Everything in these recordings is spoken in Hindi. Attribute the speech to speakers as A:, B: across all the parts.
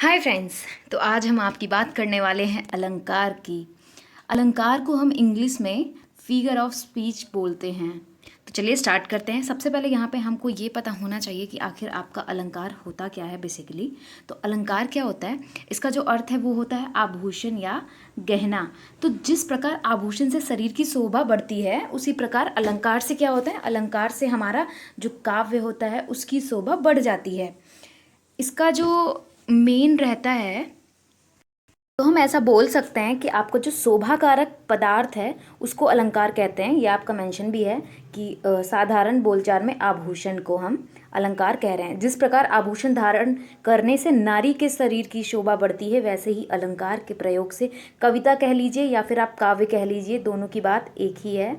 A: Hi friends. तो आज हम आपकी बात करने वाले हैं अलंकार की। अलंकार को हम इंग्लिश में फिगर ऑफ स्पीच बोलते हैं। तो चलिए स्टार्ट करते हैं। सबसे पहले यहाँ पे हमको ये पता होना चाहिए कि आखिर आपका अलंकार होता क्या है बेसिकली। तो अलंकार क्या होता है, इसका जो अर्थ है वो होता है आभूषण या गहना। तो जिस प्रकार आभूषण से शरीर की शोभा बढ़ती है, उसी प्रकार अलंकार से क्या होता है, अलंकार से हमारा जो काव्य होता है उसकी शोभा बढ़ जाती है। इसका जो मेन रहता है, तो हम ऐसा बोल सकते हैं कि आपको जो शोभाकारक पदार्थ है उसको अलंकार कहते हैं। ये आपका मेंशन भी है कि साधारण बोलचाल में आभूषण को हम अलंकार कह रहे हैं। जिस प्रकार आभूषण धारण करने से नारी के शरीर की शोभा बढ़ती है, वैसे ही अलंकार के प्रयोग से कविता कह लीजिए या फिर आप काव्य कह लीजिए, दोनों की बात एक ही है,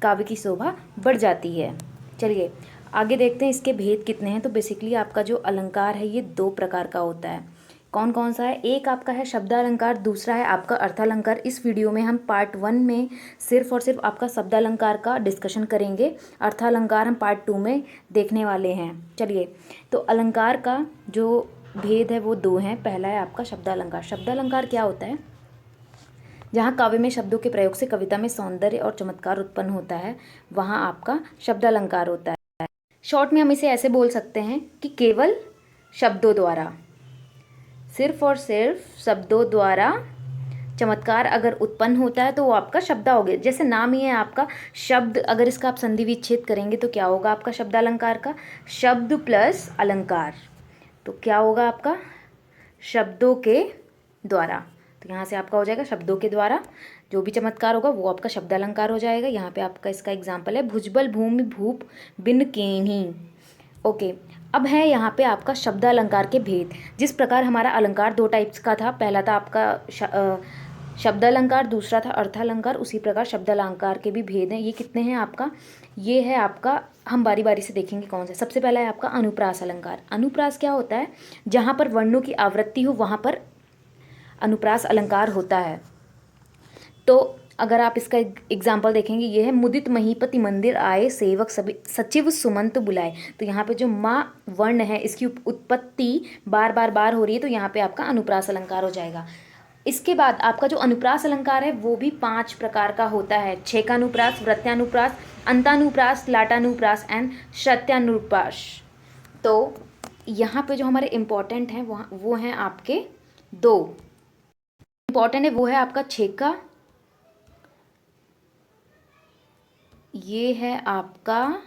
A: काव्य की शोभा बढ़ जाती है। चलिए आगे देखते हैं इसके भेद कितने हैं। तो बेसिकली आपका जो अलंकार है ये दो प्रकार का होता है। कौन कौन सा है? एक आपका है शब्दालंकार, दूसरा है आपका अर्थालंकार। इस वीडियो में हम पार्ट 1 में सिर्फ और सिर्फ आपका शब्दालंकार का डिस्कशन करेंगे। अर्थालंकार हम पार्ट 2 में देखने वाले हैं। चलिए, तो अलंकार का जो भेद है वो दो हैं। पहला है आपका शब्दालंकार। शब्दालंकार क्या होता है? जहाँ काव्य में शब्दों के प्रयोग से कविता में सौंदर्य और चमत्कार उत्पन्न होता है, वहाँ आपका शब्दालंकार होता है। शॉर्ट में हम इसे ऐसे बोल सकते हैं कि केवल शब्दों द्वारा, सिर्फ और सिर्फ शब्दों द्वारा चमत्कार अगर उत्पन्न होता है तो वो आपका शब्द हो गया। जैसे नाम ही है आपका शब्द, अगर इसका आप संधि विच्छेद करेंगे तो क्या होगा आपका शब्दालंकार का? शब्द प्लस अलंकार। तो क्या होगा आपका? शब्दों के द्वारा। तो यहाँ से आपका हो जाएगा शब्दों के द्वारा जो भी चमत्कार होगा वो आपका शब्दालंकार हो जाएगा। यहाँ पे आपका इसका एग्जाम्पल है भुजबल भूमि भूप बिन केन्ही। ओके, अब है यहाँ पे आपका शब्दालंकार के भेद। जिस प्रकार हमारा अलंकार दो टाइप्स का था, पहला था आपका शब्दालंकार, दूसरा था अर्थालंकार, उसी प्रकार शब्दालंकार के भी भेद हैं। ये कितने हैं आपका? ये है आपका, हम बारी बारी से देखेंगे कौन सा। सबसे पहला है आपका अनुप्रास अलंकार। अनुप्रास क्या होता है? जहाँ पर वर्णों की आवृत्ति हो वहाँ पर अनुप्रास अलंकार होता है। तो अगर आप इसका एग्जाम्पल देखेंगे, ये है मुदित महीपति मंदिर आए सेवक सभी सचिव सुमंत बुलाए। तो यहाँ पे जो माँ वर्ण है इसकी उत्पत्ति बार बार बार हो रही है, तो यहाँ पे आपका अनुप्रास अलंकार हो जाएगा। इसके बाद आपका जो अनुप्रास अलंकार है वो भी 5 प्रकार का होता है। छेकानुप्रास, वृत्यानुप्रास, अंतानुप्रास, लाटानुप्रास एंड शत्यानुप्रास। तो यहाँ पे जो हमारे इम्पोर्टेंट हैं वो हैं आपके दो इम्पॉर्टेंट है। वो है आपका छेका, ये है आपका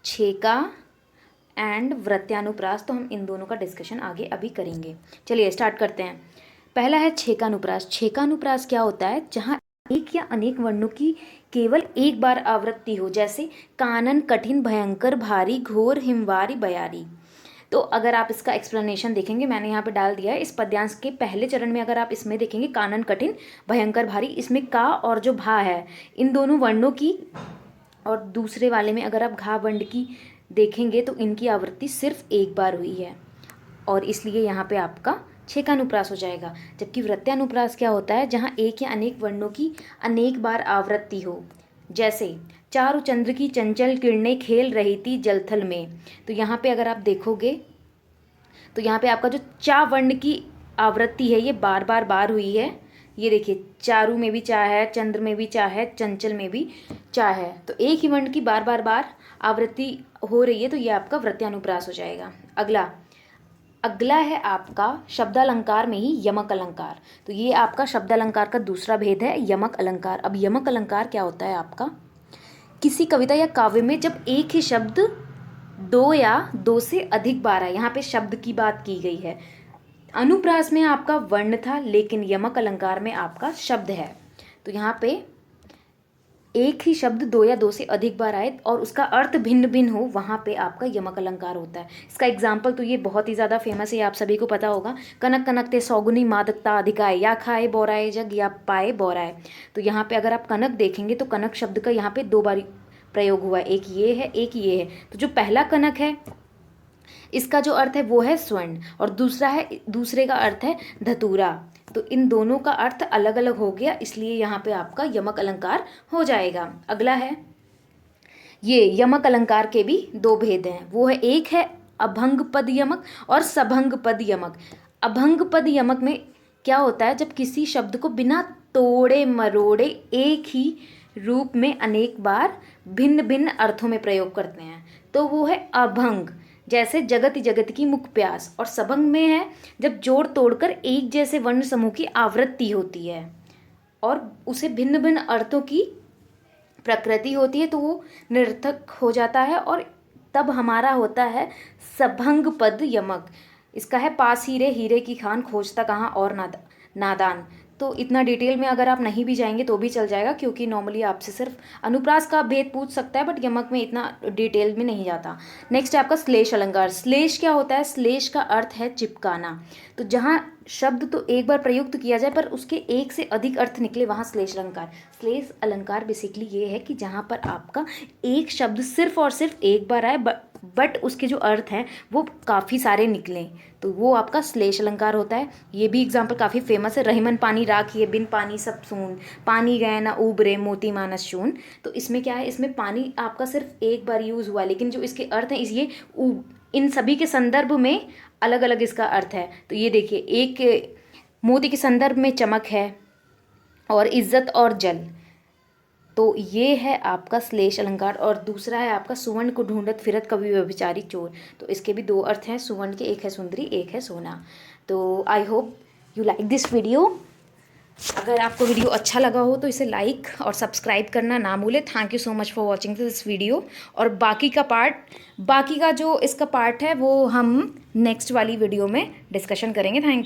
A: छेका एंड वृत्यानुप्रास। तो हम इन दोनों का डिस्कशन आगे अभी करेंगे। चलिए स्टार्ट करते हैं। पहला है छेकानुप्रास। छेकानुप्रास क्या होता है? जहाँ एक या अनेक वर्णों की केवल एक बार आवृत्ति हो, जैसे कानन कठिन भयंकर भारी घोर हिमवारी बयारी। तो अगर आप इसका एक्सप्लेनेशन देखेंगे, मैंने यहाँ पे डाल दिया है। इस पद्यांश के पहले चरण में अगर आप इसमें देखेंगे कानन कठिन भयंकर भारी, इसमें का और जो भा है इन दोनों वर्णों की, और दूसरे वाले में अगर आप घा वर्ण की देखेंगे तो इनकी आवृत्ति सिर्फ एक बार हुई है, और इसलिए यहाँ पे आपका छेकानुप्रास हो जाएगा। जबकि वृत्यानुप्रास क्या होता है? जहाँ एक या अनेक वर्णों की अनेक बार आवृत्ति हो, जैसे चारु चंद्र की चंचल किरणें खेल रही थी जलथल में। तो यहाँ पे अगर आप देखोगे तो यहाँ पे आपका जो चा वर्ण की आवृत्ति है ये बार बार बार हुई है। ये देखिए, चारु में भी चा है, चंद्र में भी चा है, चंचल में भी चा है। तो एक ही वर्ण की बार बार बार आवृत्ति हो रही है, तो ये आपका वृत्यानुप्रास हो जाएगा। अगला है आपका शब्दालंकार में ही यमक अलंकार। तो ये आपका शब्दालंकार का दूसरा भेद है, यमक अलंकार। अब यमक अलंकार क्या होता है आपका? किसी कविता या काव्य में जब एक ही शब्द दो या दो से अधिक बार आए, यहाँ पे शब्द की बात की गई है। अनुप्रास में आपका वर्ण था, लेकिन यमक अलंकार में आपका शब्द है। तो यहाँ पे एक ही शब्द दो या दो से अधिक बार आए और उसका अर्थ भिन्न भिन्न हो, वहाँ पे आपका यमक अलंकार होता है। इसका एग्जाम्पल तो ये बहुत ही ज़्यादा फेमस है, आप सभी को पता होगा। कनक कनक ते सौगुनी मादकता अधिकाय, या खाए बोराए जग या पाए बोराए। तो यहाँ पे अगर आप कनक देखेंगे तो कनक शब्द का यहाँ पे 2 बार प्रयोग हुआ है, एक ये है एक ये है। तो जो पहला कनक है इसका जो अर्थ है वो है स्वर्ण, और दूसरे का अर्थ है धतूरा। तो इन दोनों का अर्थ अलग अलग हो गया, इसलिए यहाँ पे आपका यमक अलंकार हो जाएगा। अगला है ये यमक अलंकार के भी 2 भेद हैं। वो है, एक है अभंग पद यमक और सभंग पद यमक। अभंग पद यमक में क्या होता है, जब किसी शब्द को बिना तोड़े मरोड़े एक ही रूप में अनेक बार भिन्न भिन्न अर्थों में प्रयोग करते हैं, तो वो है अभंग। जैसे जगत जगत की मुख प्यास। और सबंग में है जब जोड़ तोड़कर एक जैसे वर्ण समूह की आवृत्ति होती है और उसे भिन्न भिन्न अर्थों की प्रकृति होती है, तो वो निरर्थक हो जाता है और तब हमारा होता है सभंग पद यमक। इसका है पास हीरे हीरे की खान खोजता कहाँ और नादान। तो इतना डिटेल में अगर आप नहीं भी जाएंगे तो भी चल जाएगा, क्योंकि नॉर्मली आपसे सिर्फ अनुप्रास का भेद पूछ सकता है, बट यमक में इतना डिटेल में नहीं जाता। नेक्स्ट है आपका श्लेष अलंकार। श्लेष क्या होता है? श्लेष का अर्थ है चिपकाना। तो जहाँ शब्द तो एक बार प्रयुक्त किया जाए पर उसके एक से अधिक अर्थ निकले, वहाँ श्लेष अलंकार। श्लेष अलंकार बेसिकली ये है कि जहाँ पर आपका एक शब्द सिर्फ और सिर्फ एक बार आए बट उसके जो अर्थ हैं वो काफ़ी सारे निकलें, तो वो आपका श्लेष अलंकार होता है। ये भी एग्जाम्पल काफ़ी फेमस है। रहीमन पानी राखिए बिन पानी सब सून, पानी गए ना उबरे मोती मानस शून। तो इसमें क्या है, इसमें पानी आपका सिर्फ एक बार यूज़ हुआ, लेकिन जो इसके अर्थ हैं ये इन सभी के संदर्भ में अलग अलग इसका अर्थ है। तो ये देखिए, एक मोती के संदर्भ में चमक है और इज्जत और जल, तो ये है आपका श्लेष अलंकार। और दूसरा है आपका सुवर्ण को ढूंढत फिरत कवि व्यभिचारी चोर। तो इसके भी दो अर्थ हैं सुवर्ण के, एक है सुंदरी एक है सोना। तो I hope you like this video. अगर आपको वीडियो अच्छा लगा हो तो इसे लाइक और सब्सक्राइब करना ना भूलें। Thank you so much for watching this video. और बाकी का जो इसका पार्ट है वो हम नेक्स्ट वाली वीडियो में डिस्कशन करेंगे। थैंक